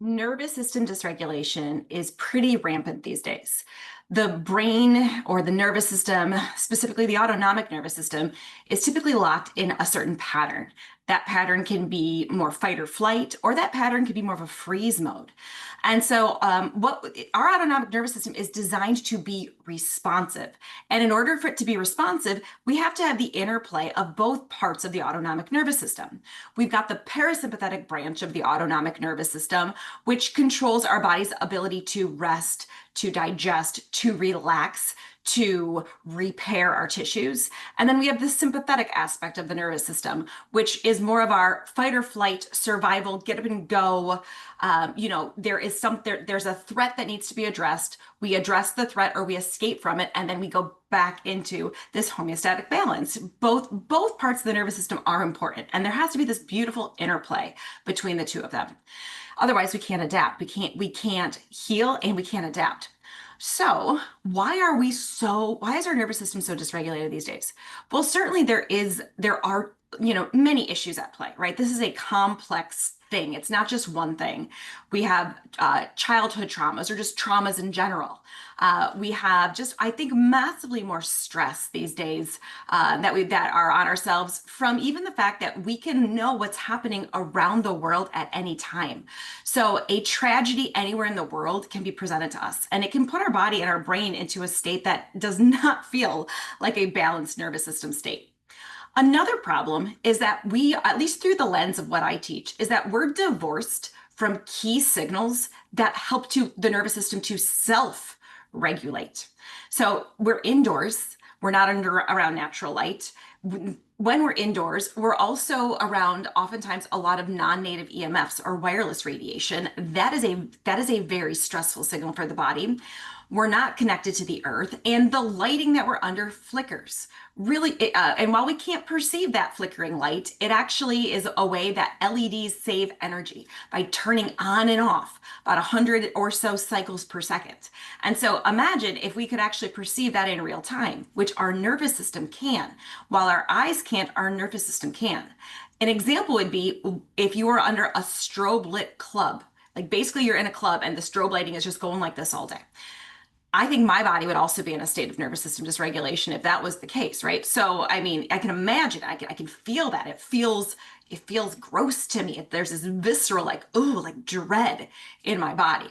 Nervous system dysregulation is pretty rampant these days. The brain or the nervous system, specifically the autonomic nervous system, is typically locked in a certain pattern. That pattern can be more fight or flight, or that pattern can be more of a freeze mode. And so, what our autonomic nervous system is designed to be responsive. And in order for it to be responsive, we have to have the interplay of both parts of the autonomic nervous system. We've got the parasympathetic branch of the autonomic nervous system, which controls our body's ability to rest, to digest, to relax, to repair our tissues. And then we have the sympathetic aspect of the nervous system, which is more of our fight or flight, survival, get up and go. There's a threat that needs to be addressed. We address the threat or we escape from it, and then we go back into this homeostatic balance. Both parts of the nervous system are important, and there has to be this beautiful interplay between the two of them. Otherwise, we can't adapt. We can't heal and we can't adapt. So why is our nervous system so dysregulated these days? Well, certainly there are, many issues at play, right? This is a complex thing. It's not just one thing. We have childhood traumas or just traumas in general. We have just, I think, massively more stress these days that are on ourselves from even the fact that we can know what's happening around the world at any time. So a tragedy anywhere in the world can be presented to us, and it can put our body and our brain into a state that does not feel like a balanced nervous system state. Another problem is that we, at least through the lens of what I teach, is that we're divorced from key signals that help the nervous system to self-regulate. So we're indoors, we're not around natural light. When we're indoors, we're also around oftentimes a lot of non-native EMFs or wireless radiation. That is a very stressful signal for the body. We're not connected to the earth, and the lighting that we're under flickers. And while we can't perceive that flickering light, it actually is a way that LEDs save energy by turning on and off about 100 or so cycles per second. And so imagine if we could actually perceive that in real time, which our nervous system can. While our eyes can't, our nervous system can. An example would be if you were under a strobe lit club. Like basically you're in a club and the strobe lighting is just going like this all day. I think my body would also be in a state of nervous system dysregulation if that was the case, right? So, I mean, I can imagine, I can feel that. It feels gross to me. There's this visceral, like dread in my body.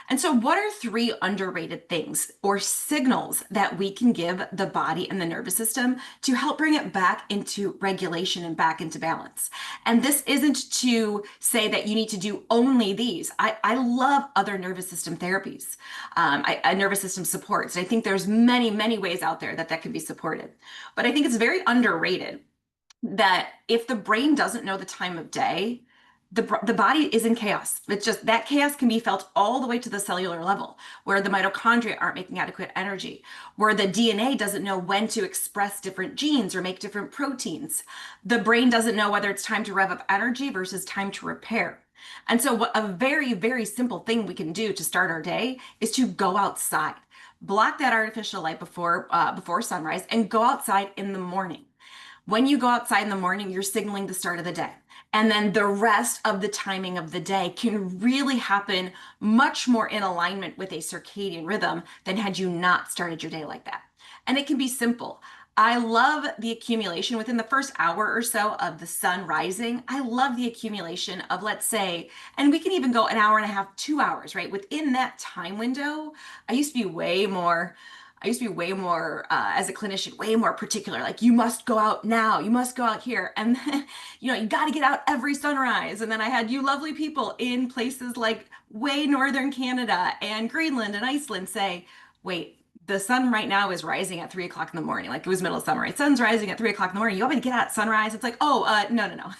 And so what are three underrated things or signals that we can give the body and the nervous system to help bring it back into regulation and back into balance? And this isn't to say that you need to do only these. I love other nervous system therapies, nervous system supports. I think there's many, many ways out there that can be supported. But I think it's very underrated that if the brain doesn't know the time of day, the body is in chaos. It's just that chaos can be felt all the way to the cellular level, where the mitochondria aren't making adequate energy, where the DNA doesn't know when to express different genes or make different proteins. The brain doesn't know whether it's time to rev up energy versus time to repair. And so what a very, very simple thing we can do to start our day is to go outside, block that artificial light before sunrise, and go outside in the morning. When you go outside in the morning, you're signaling the start of the day. And then the rest of the timing of the day can really happen much more in alignment with a circadian rhythm than had you not started your day like that. And it can be simple. I love the accumulation within the first hour or so of the sun rising. I love the accumulation of, let's say, and we can even go an hour and a half, 2 hours, right? Within that time window, I used to be way more, as a clinician, way more particular. Like, you must go out now, you must go out here. And then, you got to get out every sunrise. And then I had you lovely people in places like way northern Canada and Greenland and Iceland say, wait, the sun right now is rising at 3 o'clock in the morning. Like, it was middle of summer, right? Sun's rising at 3 o'clock in the morning. You want me to get out at sunrise? It's like, no.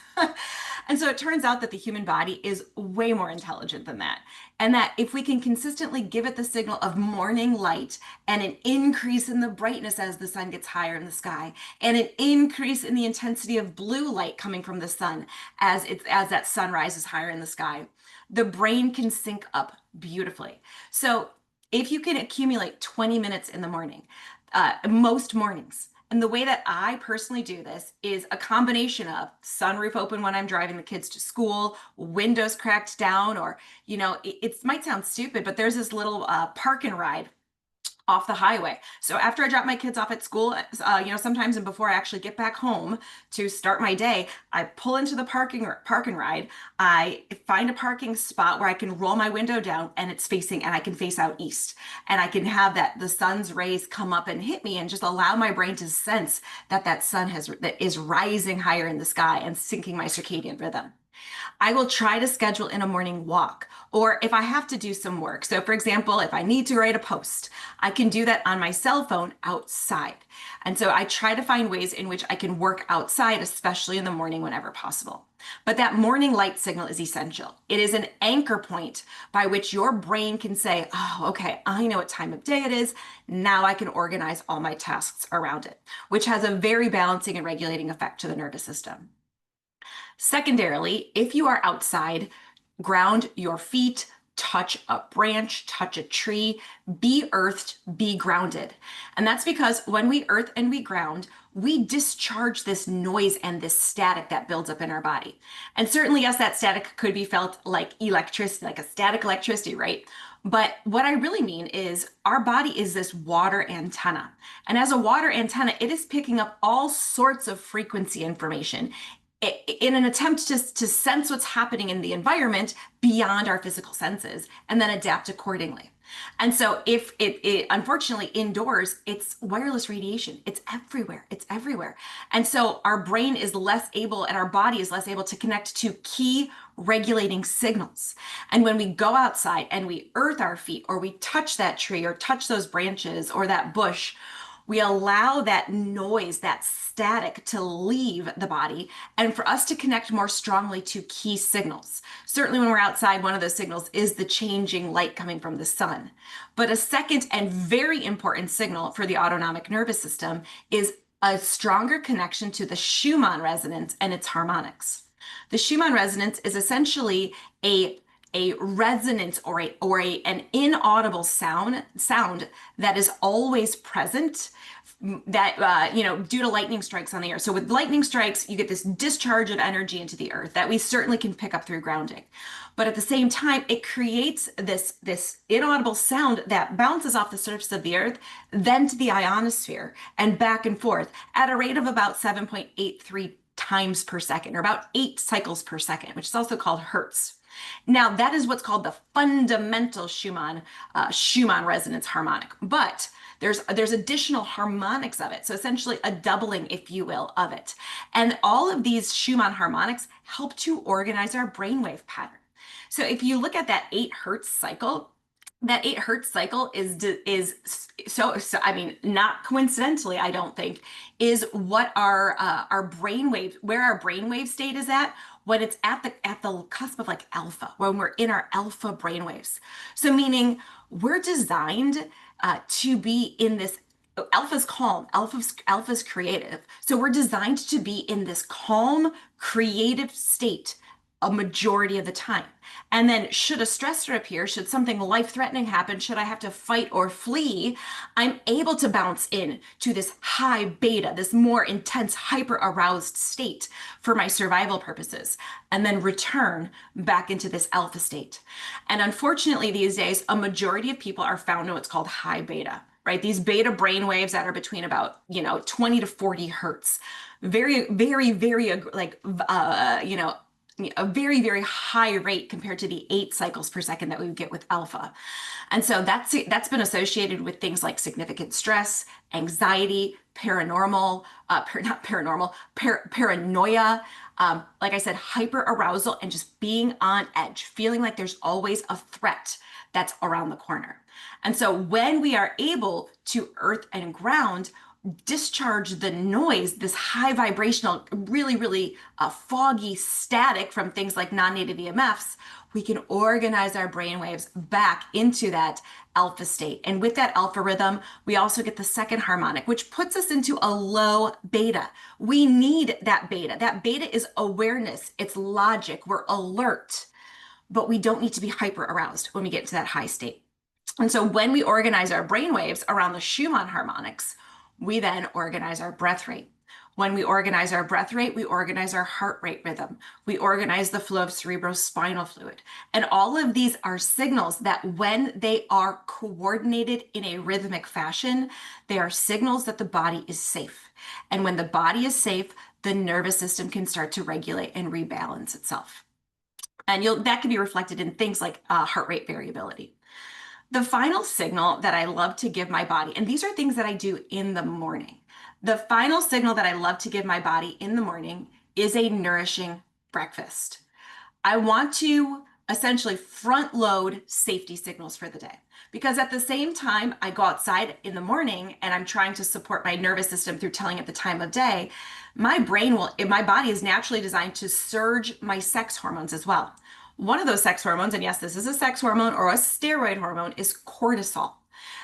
And so it turns out that the human body is way more intelligent than that. And that if we can consistently give it the signal of morning light and an increase in the brightness as the sun gets higher in the sky, and an increase in the intensity of blue light coming from the sun as that sun rises higher in the sky, the brain can sync up beautifully. So if you can accumulate 20 minutes in the morning, most mornings, And the way that I personally do this is a combination of sunroof open when I'm driving the kids to school, windows cracked down, or, it might sound stupid, but there's this little park and ride off the highway. So after I drop my kids off at school, sometimes and before I actually get back home to start my day, I pull into the park and ride. I find a parking spot where I can roll my window down and and I can face out east. And I can have the sun's rays come up and hit me and just allow my brain to sense that that is rising higher in the sky and syncing my circadian rhythm. I will try to schedule in a morning walk, or if I have to do some work. So, for example, if I need to write a post, I can do that on my cell phone outside. And so I try to find ways in which I can work outside, especially in the morning whenever possible. But that morning light signal is essential. It is an anchor point by which your brain can say, oh, okay, I know what time of day it is. Now I can organize all my tasks around it, which has a very balancing and regulating effect to the nervous system. Secondarily, if you are outside, ground your feet, touch a branch, touch a tree, be earthed, be grounded. And that's because when we earth and we ground, we discharge this noise and this static that builds up in our body. And certainly, yes, that static could be felt like electricity, like a static electricity, right? But what I really mean is our body is this water antenna. And as a water antenna, it is picking up all sorts of frequency information in an attempt to sense what's happening in the environment beyond our physical senses and then adapt accordingly. And so if unfortunately indoors, it's wireless radiation. It's everywhere. It's everywhere. And so our brain is less able and our body is less able to connect to key regulating signals. And when we go outside and we earth our feet or we touch that tree or touch those branches or that bush, we allow that noise, that static to leave the body and for us to connect more strongly to key signals. Certainly when we're outside, one of those signals is the changing light coming from the sun. But a second and very important signal for the autonomic nervous system is a stronger connection to the Schumann resonance and its harmonics. The Schumann resonance is essentially a resonance or an inaudible sound that is always present that due to lightning strikes on the earth. So with lightning strikes, you get this discharge of energy into the earth that we certainly can pick up through grounding. But at the same time, it creates this inaudible sound that bounces off the surface of the earth, then to the ionosphere and back and forth at a rate of about 7.83 times per second, or about 8 cycles per second, which is also called hertz. Now, that is what's called the fundamental Schumann resonance harmonic, but there's additional harmonics of it. So essentially a doubling, if you will, of it. And all of these Schumann harmonics help to organize our brainwave pattern. So if you look at that 8 hertz cycle, that 8 hertz cycle is I mean, not coincidentally, I don't think, is what our brainwave, where our brainwave state is at when it's at the cusp of like alpha, when we're in our alpha brainwaves. So meaning we're designed to be in this. Alpha's calm, alpha's creative. So we're designed to be in this calm, creative state a majority of the time. And then should a stressor appear, should something life-threatening happen, should I have to fight or flee, I'm able to bounce in to this high beta, this more intense hyper-aroused state for my survival purposes, and then return back into this alpha state. And unfortunately, these days, a majority of people are found in what's called high beta, right? These beta brain waves that are between about, 20 to 40 hertz. Very, very, very, a very, very high rate compared to the 8 cycles per second that we would get with alpha. And so that's been associated with things like significant stress, anxiety, paranoia, like I said, hyper arousal, and just being on edge, feeling like there's always a threat that's around the corner. And so when we are able to earth and ground, discharge the noise, this high vibrational, really, really foggy static from things like non-native EMFs, we can organize our brain waves back into that alpha state. And with that alpha rhythm, we also get the second harmonic, which puts us into a low beta. We need that beta. That beta is awareness, it's logic, we're alert, but we don't need to be hyper aroused when we get to that high state. And so when we organize our brain waves around the Schumann harmonics, We then organize our breath rate. When we organize our breath rate, we organize our heart rate rhythm. We organize the flow of cerebrospinal fluid. And all of these are signals that when they are coordinated in a rhythmic fashion, they are signals that the body is safe. And when the body is safe, the nervous system can start to regulate and rebalance itself. And that can be reflected in things like heart rate variability. The final signal that I love to give my body, and these are things that I do in the morning. The final signal that I love to give my body in the morning is a nourishing breakfast. I want to essentially front load safety signals for the day. Because at the same time, I go outside in the morning and I'm trying to support my nervous system through telling it the time of day, my body is naturally designed to surge my sex hormones as well. One of those sex hormones, and yes, this is a sex hormone or a steroid hormone, is cortisol.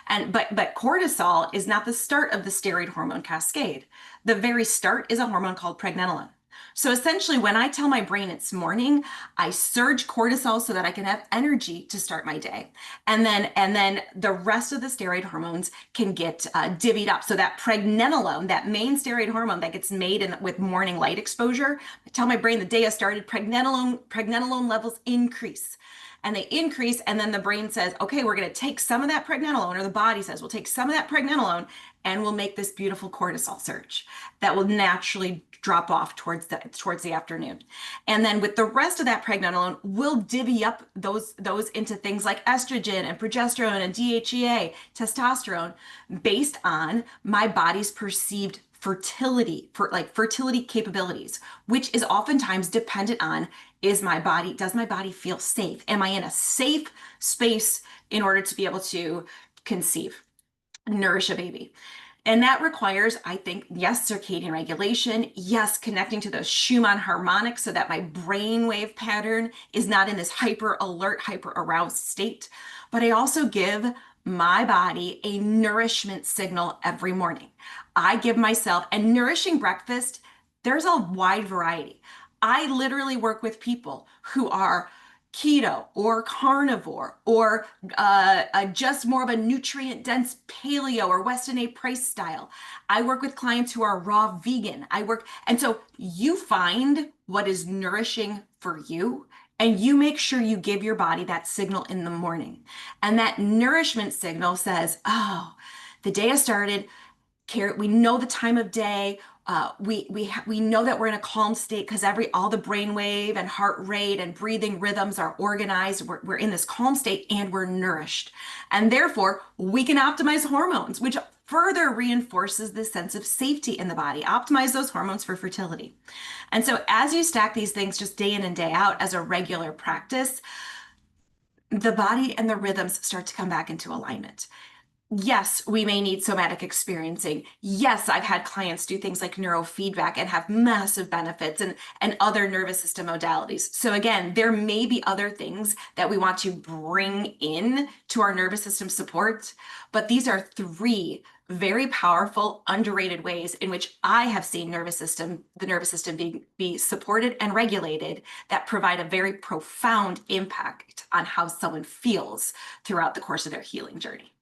But cortisol is not the start of the steroid hormone cascade. The very start is a hormone called pregnenolone. So essentially, when I tell my brain it's morning, I surge cortisol so that I can have energy to start my day. And then the rest of the steroid hormones can get divvied up. So that pregnenolone, that main steroid hormone that gets made with morning light exposure, I tell my brain the day I started, pregnenolone levels increase. And they increase, and then the brain says, okay, we're going to take some of that pregnenolone, or the body says, we'll take some of that pregnenolone and we'll make this beautiful cortisol surge that will naturally drop off towards the afternoon. And then with the rest of that pregnenolone, we'll divvy up those into things like estrogen and progesterone and DHEA, testosterone, based on my body's perceived fertility capabilities, which is oftentimes dependent on does my body feel safe? Am I in a safe space in order to be able to conceive, nourish a baby? And that requires, I think, yes, circadian regulation, yes, connecting to those Schumann harmonics so that my brainwave pattern is not in this hyper alert, hyper aroused state. But I also give my body a nourishment signal every morning. I give myself a nourishing breakfast. There's a wide variety. I literally work with people who are keto or carnivore or just more of a nutrient dense paleo or Weston A. Price style. I work with clients who are raw vegan. And so you find what is nourishing for you and you make sure you give your body that signal in the morning. And that nourishment signal says, oh, the day I started, we know the time of day. We know that we're in a calm state because all the brainwave and heart rate and breathing rhythms are organized. We're in this calm state and we're nourished. And therefore, we can optimize hormones, which further reinforces this sense of safety in the body. Optimize those hormones for fertility. And so as you stack these things just day in and day out as a regular practice, the body and the rhythms start to come back into alignment. Yes, we may need somatic experiencing. Yes, I've had clients do things like neurofeedback and have massive benefits and other nervous system modalities. So again, there may be other things that we want to bring in to our nervous system support, but these are three very powerful, underrated ways in which I have seen the nervous system be supported and regulated that provide a very profound impact on how someone feels throughout the course of their healing journey.